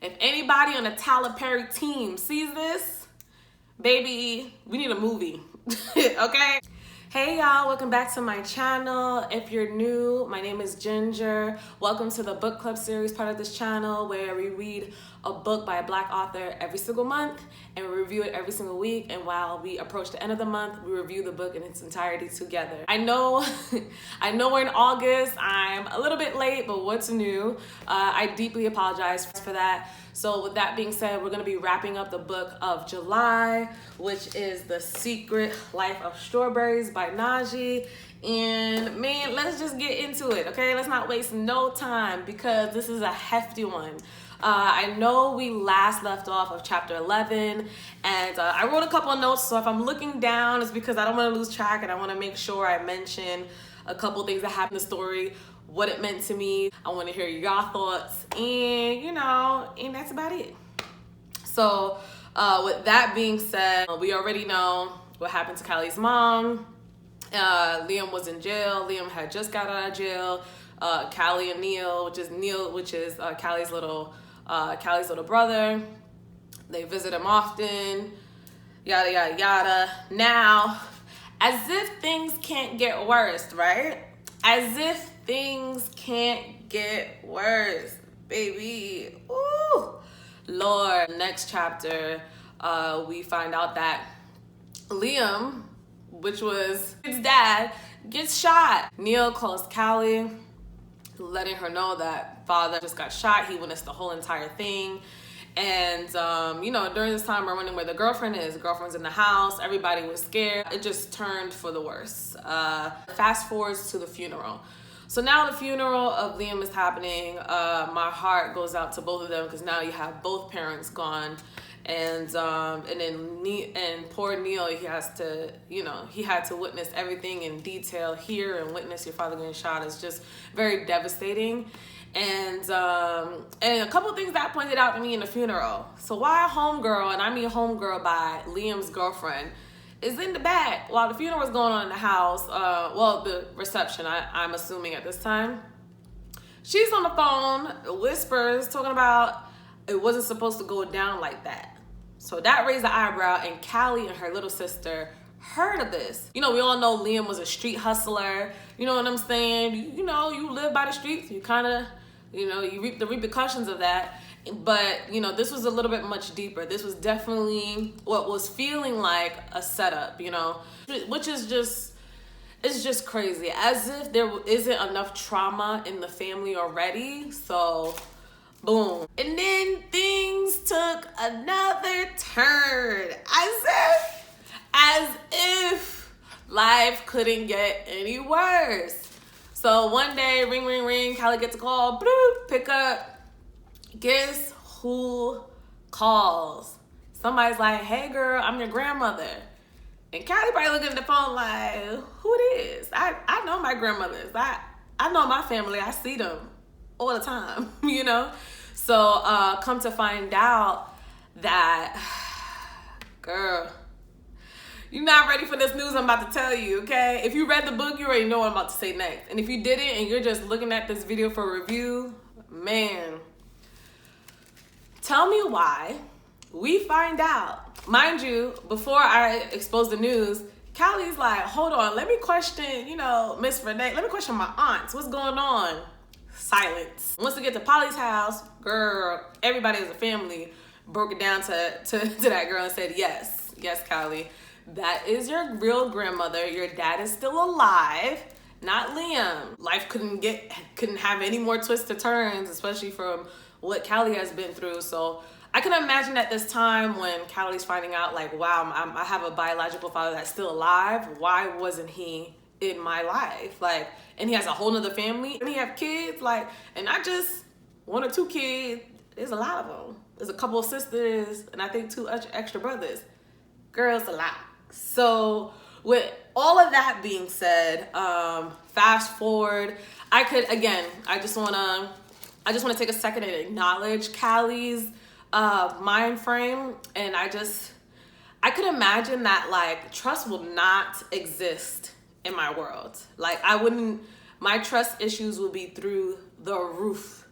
If anybody on the Tyler Perry team sees this, baby, we need a movie. Okay? Hey y'all, welcome back to my channel. If you're new, my name is Ginger. Welcome to the book club series part of this channel where we read a book by a Black author every single month and we review it every single week. And while we approach the end of the month, we review the book in its entirety together. I know we're in August. I'm a little bit late, but what's new? I deeply apologize for that. So with that being said, we're gonna be wrapping up the book of July, which is The Secret Life of Strawberries by Nagi. And man, let's just get into it, okay? Let's not waste no time because this is a hefty one. I know we last left off of chapter 11 and I wrote a couple of notes, so if I'm looking down, it's because I don't wanna lose track and I wanna make sure I mention a couple things that happened in the story, what it meant to me. I want to hear your thoughts, and and that's about it. So with that being said, we already know what happened to Callie's mom. Liam was in jail. Liam had just got out of jail. Callie and Neil, which is Callie's little brother, they visit him often, yada yada yada. Now, as if things can't get worse, right? As if things can't get worse, baby. Ooh, Lord. Next chapter, we find out that Liam, which was his dad, gets shot. Neil calls Callie, letting her know that father just got shot. He witnessed the whole entire thing. And, during this time, we're wondering where the girlfriend is. The girlfriend's in the house. Everybody was scared. It just turned for the worse. Fast forwards to the funeral. So now the funeral of Liam is happening. My heart goes out to both of them because now you have both parents gone. And then poor Neil, he had to witness everything in detail here and witness your father getting shot. Is just very devastating. And a couple of things that pointed out to me in the funeral. So why a homegirl, and I mean homegirl by Liam's girlfriend, is in the back while the funeral was going on in the house, the reception, I'm assuming at this time. She's on the phone, whispers, talking about it wasn't supposed to go down like that. So that raised the eyebrow, and Callie and her little sister heard of this. We all know Liam was a street hustler. You know what I'm saying? You live by the streets, you kind of, you reap the repercussions of that. But, this was a little bit much deeper. This was definitely what was feeling like a setup, which is just, it's just crazy. As if there isn't enough trauma in the family already. So, boom. And then things took another turn. As if life couldn't get any worse. So one day, ring, ring, ring, Callie gets a call, bloop, pick up. Guess who calls? Somebody's like, hey girl, I'm your grandmother. And Callie probably looking at the phone like, who it is? I know my grandmothers. I know my family. I see them all the time, So come to find out that, girl, you're not ready for this news I'm about to tell you, okay? If you read the book, you already know what I'm about to say next. And if you didn't and you're just looking at this video for review, man, tell me why we find out. Mind you, before I expose the news, Callie's like, hold on, let me question, Miss Renee. Let me question my aunts. What's going on? Silence. Once we get to Polly's house, girl, everybody as a family broke it down to that girl and said, yes, Callie, that is your real grandmother. Your dad is still alive, not Liam. Life couldn't have any more twists or turns, especially from what Callie has been through. So I can imagine at this time when Callie's finding out, like, wow, I have a biological father that's still alive. Why wasn't he in my life? Like, and he has a whole nother family and he have kids, like, and not just one or two kids. There's a lot of them. There's a couple of sisters and I think 2 extra brothers. Girls, a lot. So with all of that being said, fast forward, I just want to take a second and acknowledge Callie's mind frame. And I could imagine that, like, trust will not exist in my world. Like, my trust issues will be through the roof.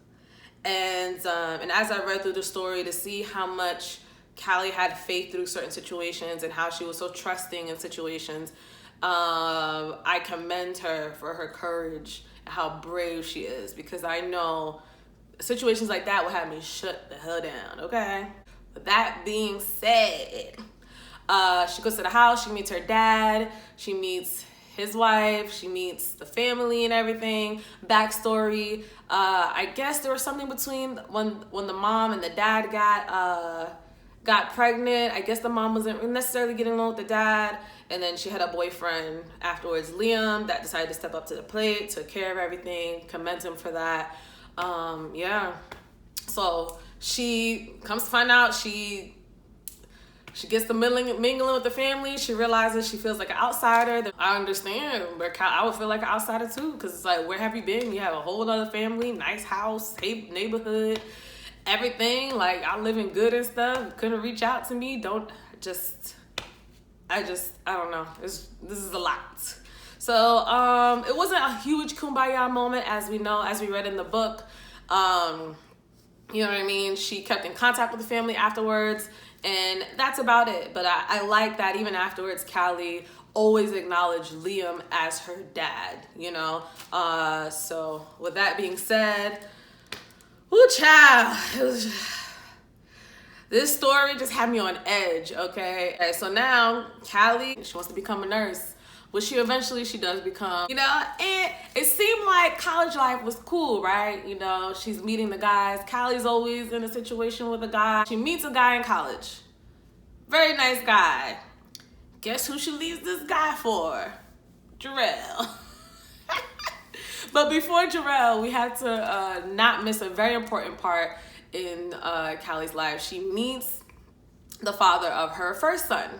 And as I read through the story to see how much Callie had faith through certain situations and how she was so trusting in situations, I commend her for her courage and how brave she is, because I know situations like that will have me shut the hell down, okay? With that being said, she goes to the house, she meets her dad, she meets his wife, she meets the family and everything. Backstory, I guess there was something between when the mom and the dad got pregnant. I guess the mom wasn't necessarily getting along with the dad, and then she had a boyfriend afterwards, Liam, that decided to step up to the plate, took care of everything. Commend him for that. Yeah. So she comes to find out she gets the mingling with the family. She realizes she feels like an outsider. I understand, but I would feel like an outsider too, because it's like, where have you been? You have a whole other family, nice house, neighborhood, everything. Like, I live in good and stuff. Couldn't reach out to me. I don't know. This is a lot. So it wasn't a huge kumbaya moment, as we know, as we read in the book. You know what I mean? She kept in contact with the family afterwards, and that's about it. But I like that even afterwards, Callie always acknowledged Liam as her dad, you know? So with that being said, ooh, child, this story just had me on edge, okay? So now Callie, she wants to become a nurse, which she does become, you know, and it seemed like college life was cool, right? You know, she's meeting the guys. Callie's always in a situation with a guy. She meets a guy in college. Very nice guy. Guess who she leaves this guy for? Jarrell. But before Jarrell, we had to not miss a very important part in Callie's life. She meets the father of her first son,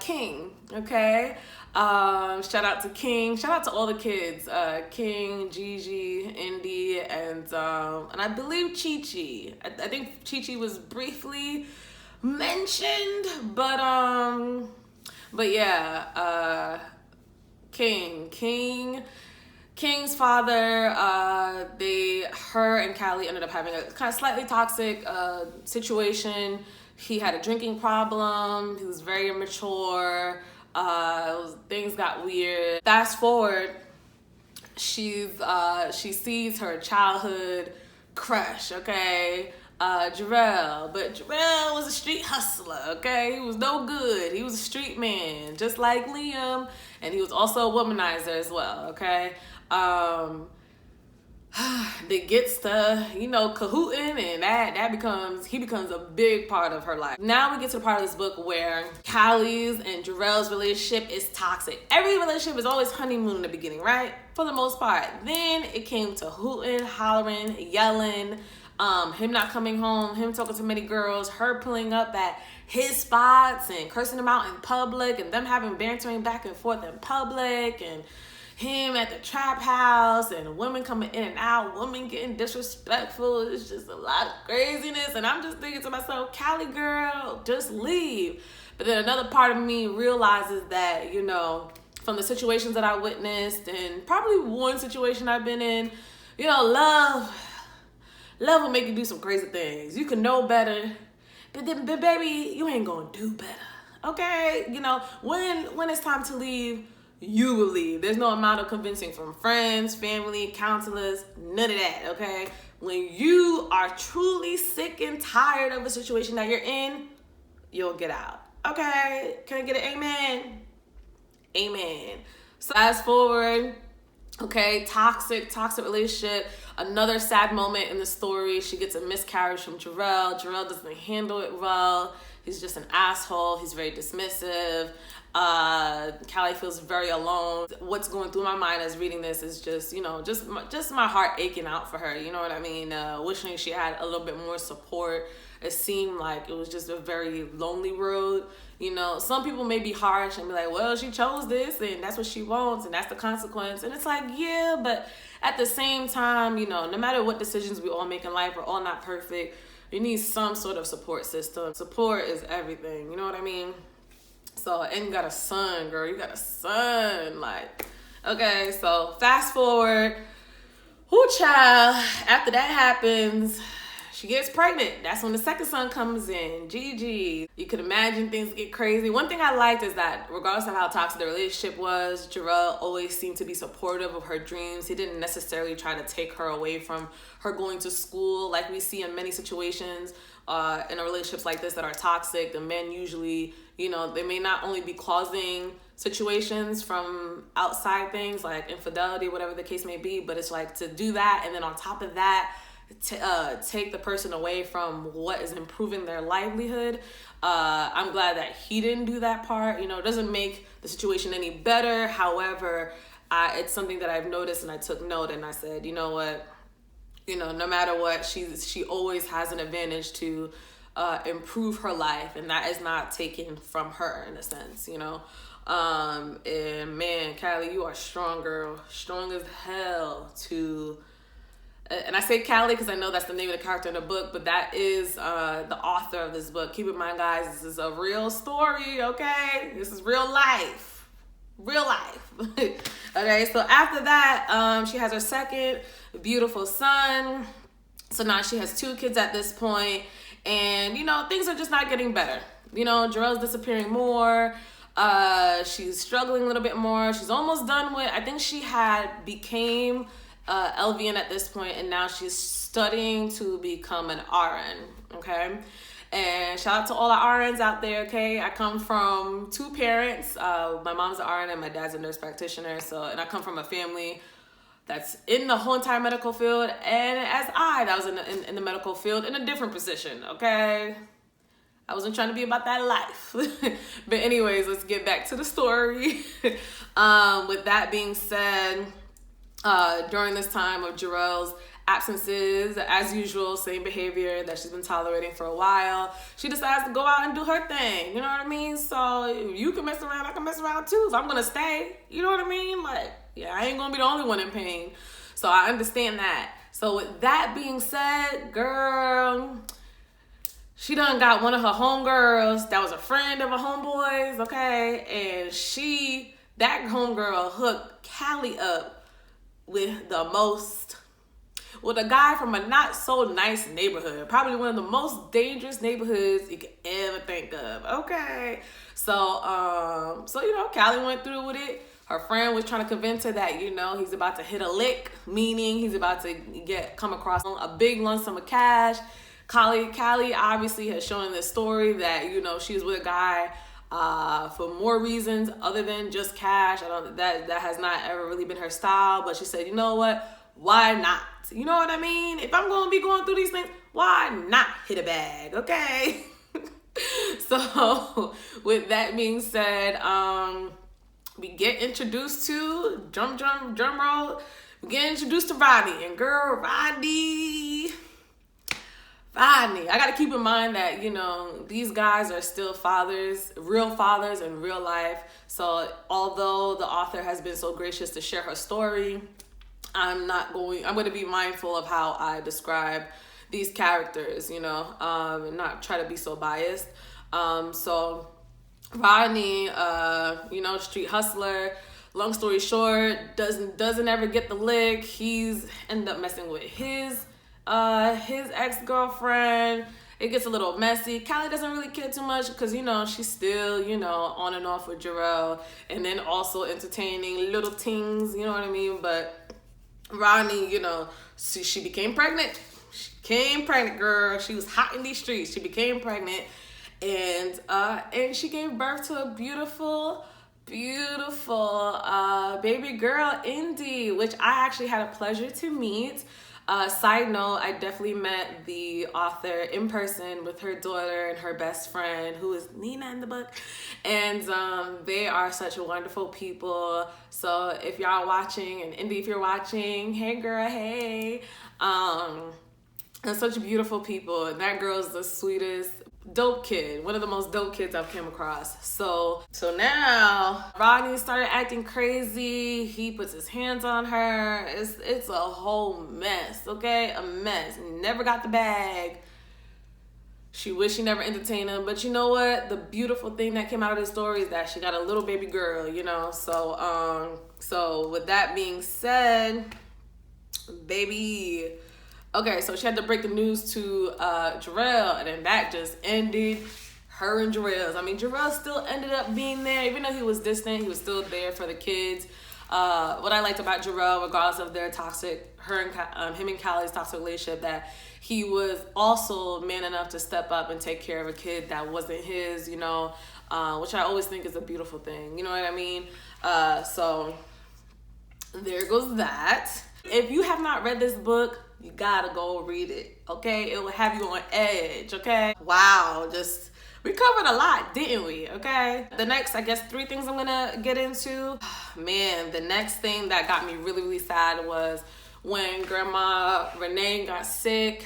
King, okay? Shout out to King. Shout out to all the kids. King, Gigi, Indy, and I believe Chi-Chi. I think Chi-Chi was briefly mentioned, but yeah, King's father, her and Callie ended up having a kind of slightly toxic situation. He had a drinking problem. He was very immature. Things got weird. Fast forward, she sees her childhood crush, okay? Jarrell. But Jarrell was a street hustler, okay? He was no good. He was a street man, just like Liam. And he was also a womanizer as well, okay? That gets to, you know, cahooting, and he becomes a big part of her life. Now we get to the part of this book where Callie's and Jarrell's relationship is toxic. Every relationship is always honeymoon in the beginning, right? For the most part. Then it came to hooting, hollering, yelling, him not coming home, him talking to many girls, her pulling up at his spots and cursing him out in public, and them having bantering back and forth in public, and him at the trap house, and women coming in and out, women getting disrespectful. It's just a lot of craziness. And I'm just thinking to myself, Callie girl, just leave. But then another part of me realizes that, you know, from the situations that I witnessed, and probably one situation I've been in, you know, love will make you do some crazy things. You can know better, but baby, you ain't gonna do better, okay? You know, when it's time to leave, you will leave. There's no amount of convincing from friends, family, counselors, none of that, okay? When you are truly sick and tired of a situation that you're in, you'll get out, okay? Can I get an amen? Amen. So fast forward, okay, toxic relationship. Another sad moment in the story, she gets a miscarriage from Jarrell. Jarrell doesn't handle it well. He's just an asshole. He's very dismissive. Callie feels very alone. What's going through my mind as reading this is just, you know, just my heart aching out for her. You know what I mean? Wishing she had a little bit more support. It seemed like it was just a very lonely road. You know, some people may be harsh and be like, well, she chose this and that's what she wants and that's the consequence. And it's like, yeah, but at the same time, you know, no matter what decisions we all make in life, we're all not perfect. You need some sort of support system. Support is everything. You know what I mean? So, and you got a son, girl. You got a son. Like, okay, so fast forward. Whoo, child. After that happens, she gets pregnant. That's when the second son comes in. Gigi. You could imagine things get crazy. One thing I liked is that regardless of how toxic the relationship was, Jarrell always seemed to be supportive of her dreams. He didn't necessarily try to take her away from her going to school like we see in many situations in relationships like this that are toxic. The men usually, you know, they may not only be causing situations from outside things like infidelity, whatever the case may be, but it's like to do that and then on top of that, take the person away from what is improving their livelihood. I'm glad that he didn't do that part. You know, it doesn't make the situation any better. However, it's something that I've noticed and I took note and I said, you know what, you know, no matter what, she always has an advantage to improve her life, and that is not taken from her in a sense, you know. And man, Callie, you are strong, girl, strong as hell to. And I say Callie because I know that's the name of the character in the book, but that is the author of this book. Keep in mind, guys, this is a real story, okay? This is real life. Real life. Okay, so after that, she has her second beautiful son. So now she has 2 kids at this point. And, you know, things are just not getting better. You know, Jarrell's disappearing more. She's struggling a little bit more. She's almost done with, I think she had became LVN at this point, and now she's studying to become an RN, okay? And shout out to all the RNs out there, okay? I come from 2 parents. My mom's an RN and my dad's a nurse practitioner. And I come from a family that's in the whole entire medical field, and that was in the medical field in a different position, okay? I wasn't trying to be about that life. But anyways, let's get back to the story. With that being said, during this time of Jarrell's absences, as usual, same behavior that she's been tolerating for a while, she decides to go out and do her thing, you know what I mean? So you can mess around, I can mess around too, so I'm gonna stay, you know what I mean? Like, yeah, I ain't gonna be the only one in pain, so I understand that. So with that being said, girl, she done got one of her homegirls that was a friend of a homeboy's, okay? And that homegirl hooked Callie up with a guy from a not so nice neighborhood, probably one of the most dangerous neighborhoods you could ever think of, okay? So you know, Callie went through with it. Her friend was trying to convince her that, you know, he's about to hit a lick, meaning he's about to come across a big lump sum of cash. Callie obviously has shown in this story that, you know, she was with a guy for more reasons other than just cash. That has not ever really been her style, but she said, you know what? Why not? You know what I mean? If I'm going to be going through these things, why not hit a bag, okay? So with that being said, we get introduced to, drum roll, we get introduced to Rodney. And girl, Rodney, I gotta keep in mind that, you know, these guys are still fathers in real life. So although the author has been so gracious to share her story, I'm going to be mindful of how I describe these characters, you know, and not try to be so biased. So Rodney, you know, street hustler, long story short, doesn't ever get the lick. He's ended up messing with his ex-girlfriend. It gets a little messy. Callie doesn't really care too much because, you know, she's still, you know, on and off with Jarrell and then also entertaining little things, you know what I mean? But Rodney, you know, she became pregnant. She became pregnant, girl. She was hot in these streets. She became pregnant and she gave birth to a beautiful baby girl, Indy, which I actually had a pleasure to meet. Side note, I definitely met the author in person with her daughter and her best friend, who is Nina in the book. And they are such wonderful people. So if y'all watching, and Indy, if you're watching, hey girl, hey. And such beautiful people. And that girl's the sweetest, dope kid, one of the most dope kids I've come across. So now Rodney started acting crazy. He puts his hands on her. It's a whole mess, okay? A mess. Never got the bag. She wished she never entertained him, but you know what? The beautiful thing that came out of this story is that she got a little baby girl, you know. So with that being said, baby. Okay, so she had to break the news to Jarrell, and then that just ended her and Jarrell's. I mean, Jarrell still ended up being there. Even though he was distant, he was still there for the kids. What I liked about Jarrell, regardless of their toxic, him and Callie's toxic relationship, that he was also man enough to step up and take care of a kid that wasn't his, you know, which I always think is a beautiful thing. You know what I mean? So there goes that. If you have not read this book, you gotta go read it, okay? It will have you on edge, okay? Wow, we covered a lot, didn't we? Okay. The next, I guess, 3 things I'm gonna get into. Man, the next thing that got me really, really sad was when Grandma Renee got sick.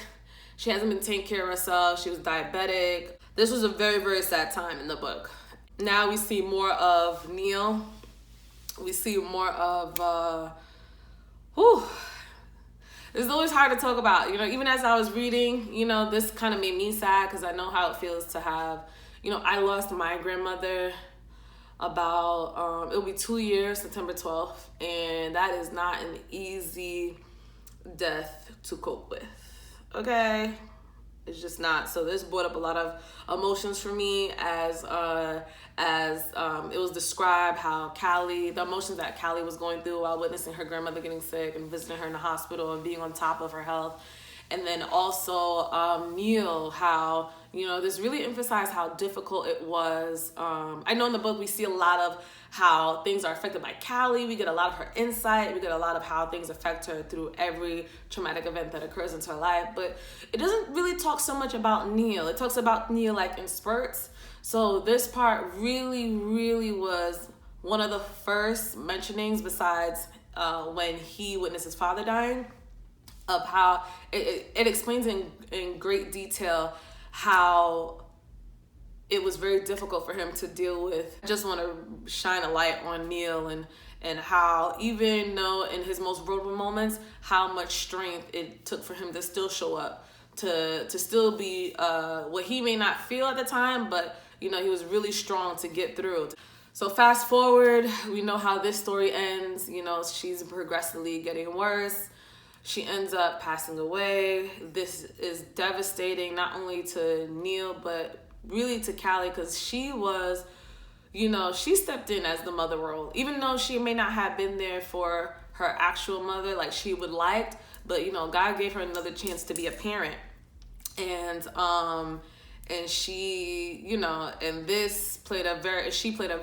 She hasn't been taking care of herself. She was diabetic. This was a very, very sad time in the book. Now we see more of Neil. We see more of, It's always hard to talk about, you know, even as I was reading, you know, this kind of made me sad because I know how it feels to have, you know, I lost my grandmother about, it'll be 2 years, September 12th, and that is not an easy death to cope with, okay? It's just not. So this brought up a lot of emotions for me as it was described how the emotions that Callie was going through while witnessing her grandmother getting sick and visiting her in the hospital and being on top of her health. And then also Neil, how, you know, this really emphasized how difficult it was. I know in the book we see a lot of how things are affected by Callie. We get a lot of her insight. We get a lot of how things affect her through every traumatic event that occurs into her life. But it doesn't really talk so much about Neil. It talks about Neil like in spurts. So this part really, really was one of the first mentionings besides when he witnessed his father dying, of how it explains in great detail how it was very difficult for him to deal with. I just want to shine a light on Neil and how, even though in his most vulnerable moments, how much strength it took for him to still show up, to still be what he may not feel at the time, but you know, he was really strong to get through. So fast forward, we know how this story ends. You know, she's progressively getting worse. She ends up passing away. This is devastating, not only to Neil, but really to Callie, because she was, you know, she stepped in as the mother role, even though she may not have been there for her actual mother like she would liked, but you know, God gave her another chance to be a parent. And she, you know, and she played a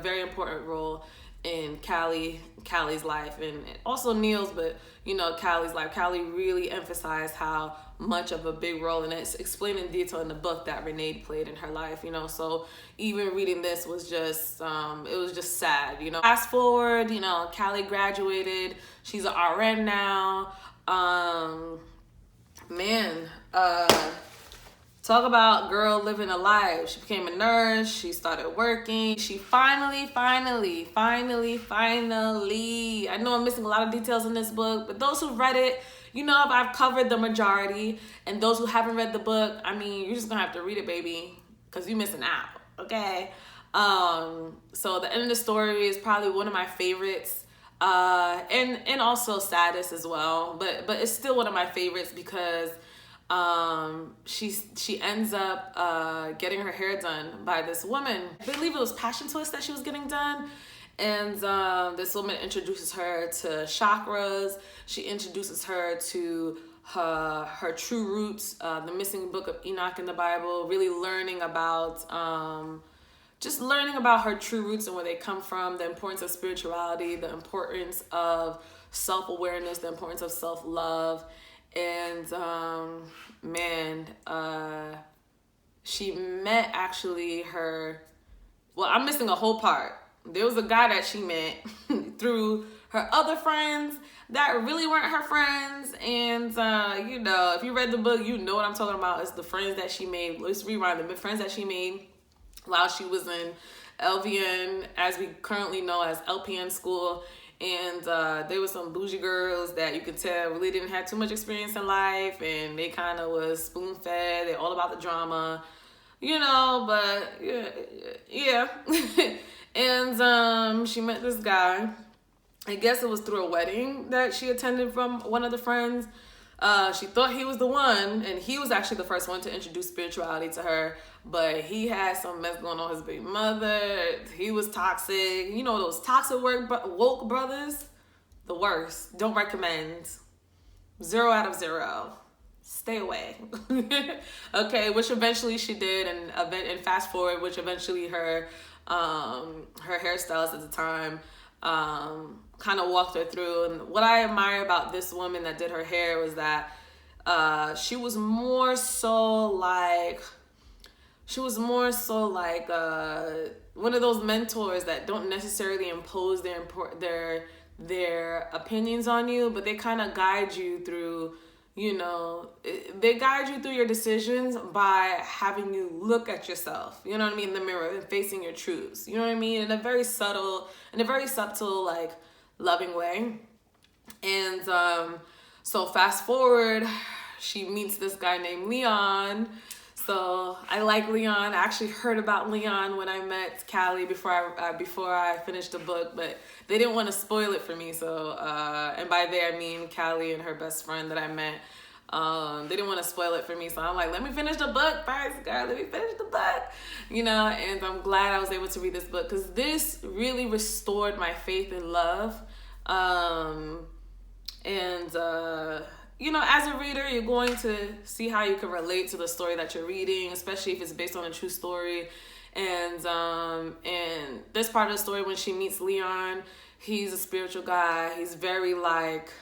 very important role in Callie's life and also Neil's, but you know, Callie's life. Callie really emphasized how much of a big role, and it's explained in detail in the book, that Renee played in her life, you know. So even reading this was just, it was just sad, you know. Fast forward, you know, Callie graduated. She's an RN now. Talk about girl living a life. She became a nurse. She started working. She finally, I know I'm missing a lot of details in this book, but those who read it, you know, I've covered the majority. And those who haven't read the book, I mean, you're just gonna have to read it, baby, because you're missing out, okay? So the end of the story is probably one of my favorites. And also saddest as well, but it's still one of my favorites because she ends up getting her hair done by this woman. I believe it was Passion Twist that she was getting done. And this woman introduces her to chakras. She introduces her to her true roots, the missing book of Enoch in the Bible, really learning about just learning about her true roots and where they come from, the importance of spirituality, the importance of self-awareness, the importance of self-love. And she met actually I'm missing a whole part. There was a guy that she met through her other friends that really weren't her friends. And, you know, if you read the book, you know what I'm talking about. It's the friends that she made. Let's rewind. The friends that she made while she was in LVN, as we currently know as LPN school. And there were some bougie girls that you could tell really didn't have too much experience in life, and they kind of was spoon-fed. They're all about the drama, you know, but yeah. And she met this guy, I guess it was through a wedding that she attended from one of the friends. She thought he was the one, and he was actually the first one to introduce spirituality to her. But he had some mess going on with his baby mother. He was toxic. You know, those toxic woke brothers? The worst. Don't recommend. 0 out of 0. Stay away. Okay, which eventually she did, and fast forward, which eventually her hairstylist at the time kind of walked her through. And what I admire about this woman that did her hair was that she was more so like one of those mentors that don't necessarily impose their opinions on you, but they kind of guide you through, you know, they guide you through your decisions by having you look at yourself, you know what I mean, in the mirror and facing your truths, you know what I mean, in a very subtle, like, loving way. And so fast forward, she meets this guy named Leon. So I like Leon. I actually heard about Leon when I met Callie before I finished the book, but they didn't want to spoil it for me. So and by they I mean Callie and her best friend that I met. They didn't want to spoil it for me, so I'm like, let me finish the book first, girl. Let me finish the book, you know. And I'm glad I was able to read this book because this really restored my faith in love. You know, as a reader, you're going to see how you can relate to the story that you're reading, especially if it's based on a true story. And this part of the story, when she meets Leon, he's a spiritual guy. He's very like,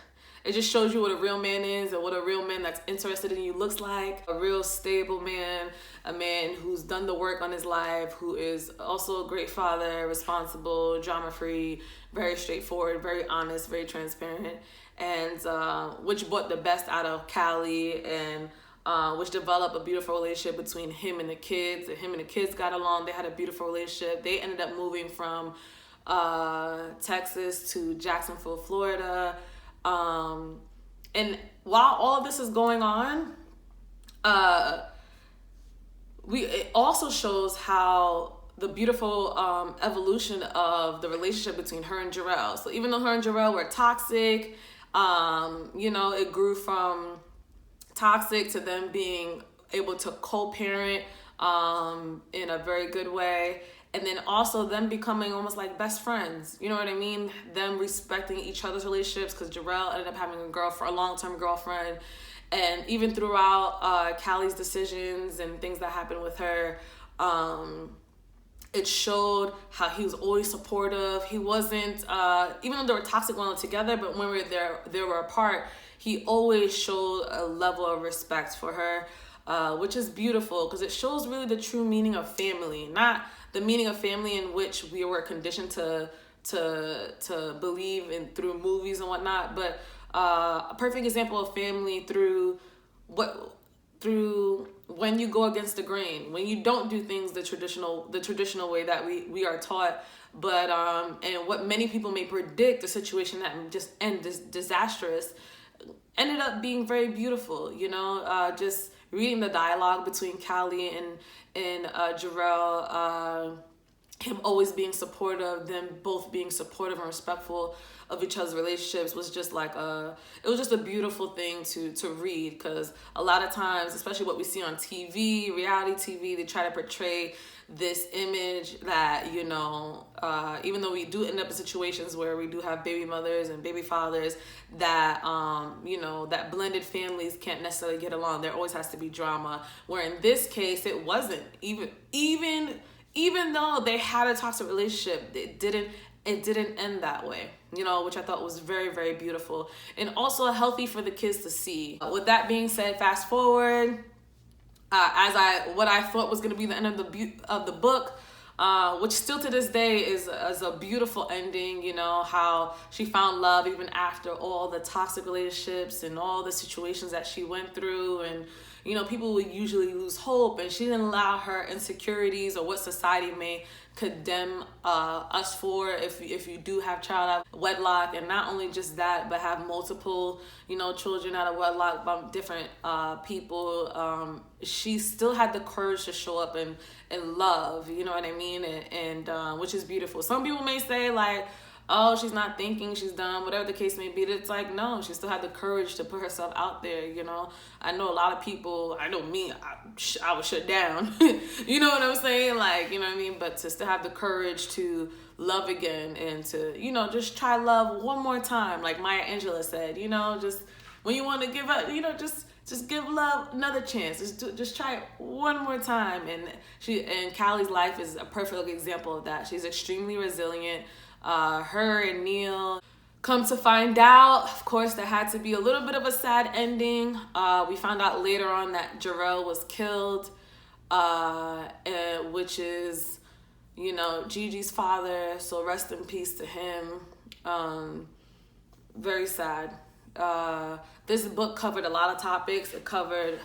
it just shows you what a real man is and what a real man that's interested in you looks like. A real stable man, a man who's done the work on his life, who is also a great father, responsible, drama-free, very straightforward, very honest, very transparent. And which brought the best out of Callie, and which developed a beautiful relationship between him and the kids. And him and the kids got along. They had a beautiful relationship. They ended up moving from Texas to Jacksonville, Florida. And while all of this is going on, it also shows how the beautiful evolution of the relationship between her and Jarrell. So even though her and Jarrell were toxic, you know, it grew from toxic to them being able to co-parent in a very good way. And then also them becoming almost like best friends. You know what I mean? Them respecting each other's relationships, because Jarrell ended up having a long-term girlfriend. And even throughout Callie's decisions and things that happened with her, it showed how he was always supportive. He wasn't, even though they were toxic when they were together, but when they were apart, he always showed a level of respect for her, which is beautiful because it shows really the true meaning of family, not the meaning of family in which we were conditioned to believe in through movies and whatnot, but a perfect example of family through when you go against the grain, when you don't do things the traditional way that we are taught, but and what many people may predict, a situation that just end disastrous, ended up being very beautiful. You know, just reading the dialogue between Callie and Jarrell, him always being supportive, them both being supportive and respectful of each other's relationships was just like it was just a beautiful thing to read, because a lot of times, especially what we see on TV, reality TV, they try to portray this image that, you know, even though we do end up in situations where we do have baby mothers and baby fathers, that you know, that blended families can't necessarily get along. There always has to be drama, where in this case it wasn't. Even though they had a toxic relationship, it didn't end that way, you know, which I thought was very, very beautiful and also healthy for the kids to see. With that being said, fast forward, what I thought was going to be the end of the book, which still to this day is a beautiful ending. You know, how she found love even after all the toxic relationships and all the situations that she went through. And, you know, people would usually lose hope, and she didn't allow her insecurities or what society may condemn us for if you do have child out of wedlock, and not only just that, but have multiple, you know, children out of wedlock by different people. She still had the courage to show up and love, you know what I mean, and which is beautiful. Some people may say like, oh, she's not thinking, she's dumb, whatever the case may be. It's like, no, she still had the courage to put herself out there, you know. I know a lot of people, I know me, I was shut down. You know what I'm saying? Like, you know what I mean? But to still have the courage to love again and to, you know, just try love one more time. Like Maya Angelou said, you know, just when you want to give up, you know, just give love another chance. Just try it one more time. And Callie's life is a perfect example of that. She's extremely resilient. Her and Neil come to find out, of course, there had to be a little bit of a sad ending. We found out later on that Jarrell was killed, which is, you know, Gigi's father. So rest in peace to him. Very sad. This book covered a lot of topics. It covered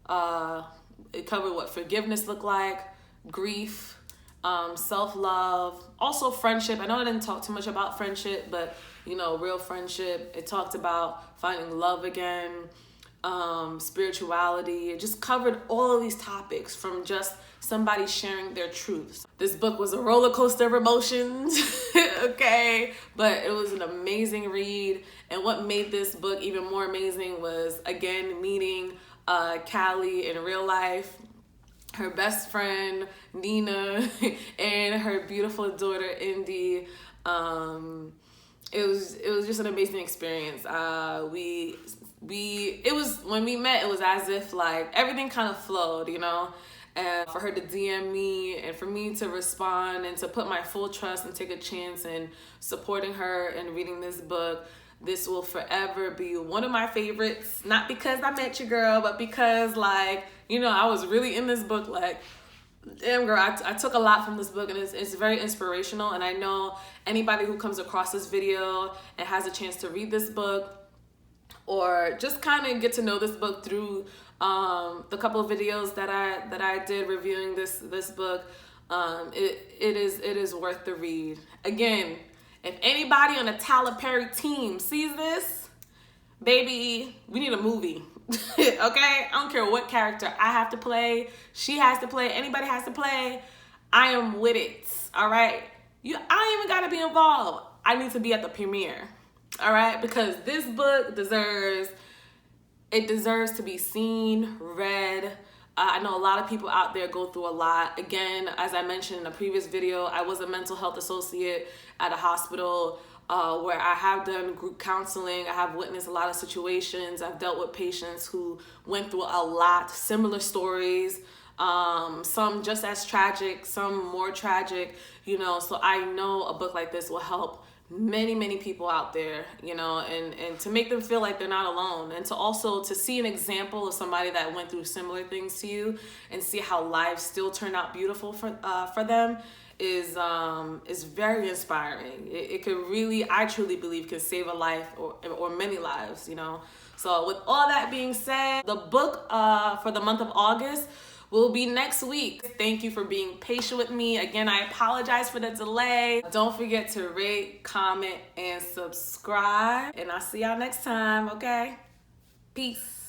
what forgiveness looked like, grief, self-love, also friendship. I know I didn't talk too much about friendship, but, you know, real friendship. It talked about finding love again, spirituality. It just covered all of these topics from just somebody sharing their truths. This book was a roller coaster of emotions, okay? But it was an amazing read. And what made this book even more amazing was, again, meeting Callie in real life, her best friend, Nina, and her beautiful daughter, Indy. It was just an amazing experience. It was, when we met, it was as if like everything kind of flowed, you know? And for her to DM me and for me to respond and to put my full trust and take a chance in supporting her and reading this book, this will forever be one of my favorites. Not because I met your girl, but because, like, you know, I was really in this book. Like, damn girl, I took a lot from this book, and it's very inspirational. And I know anybody who comes across this video and has a chance to read this book or just kind of get to know this book through the couple of videos that I did reviewing this book, it is worth the read. Again, if anybody on the Tyler Perry team sees this, baby, we need a movie. Okay? I don't care what character I have to play, she has to play, anybody has to play. I am with it. All right? I ain't even gotta be involved. I need to be at the premiere. All right? Because this book deserves to be seen, read. I know a lot of people out there go through a lot. Again, as I mentioned in a previous video, I was a mental health associate at a hospital where I have done group counseling. I have witnessed a lot of situations. I've dealt with patients who went through a lot, similar stories, some just as tragic, some more tragic, you know. So I know a book like this will help many people out there, you know, and to make them feel like they're not alone, and to also to see an example of somebody that went through similar things to you and see how lives still turn out beautiful for them is very inspiring. It could really, I truly believe, can save a life or many lives, you know. So with all that being said, the book for the month of August will be next week. Thank you for being patient with me. Again, I apologize for the delay. Don't forget to rate, comment, and subscribe. And I'll see y'all next time, okay? Peace.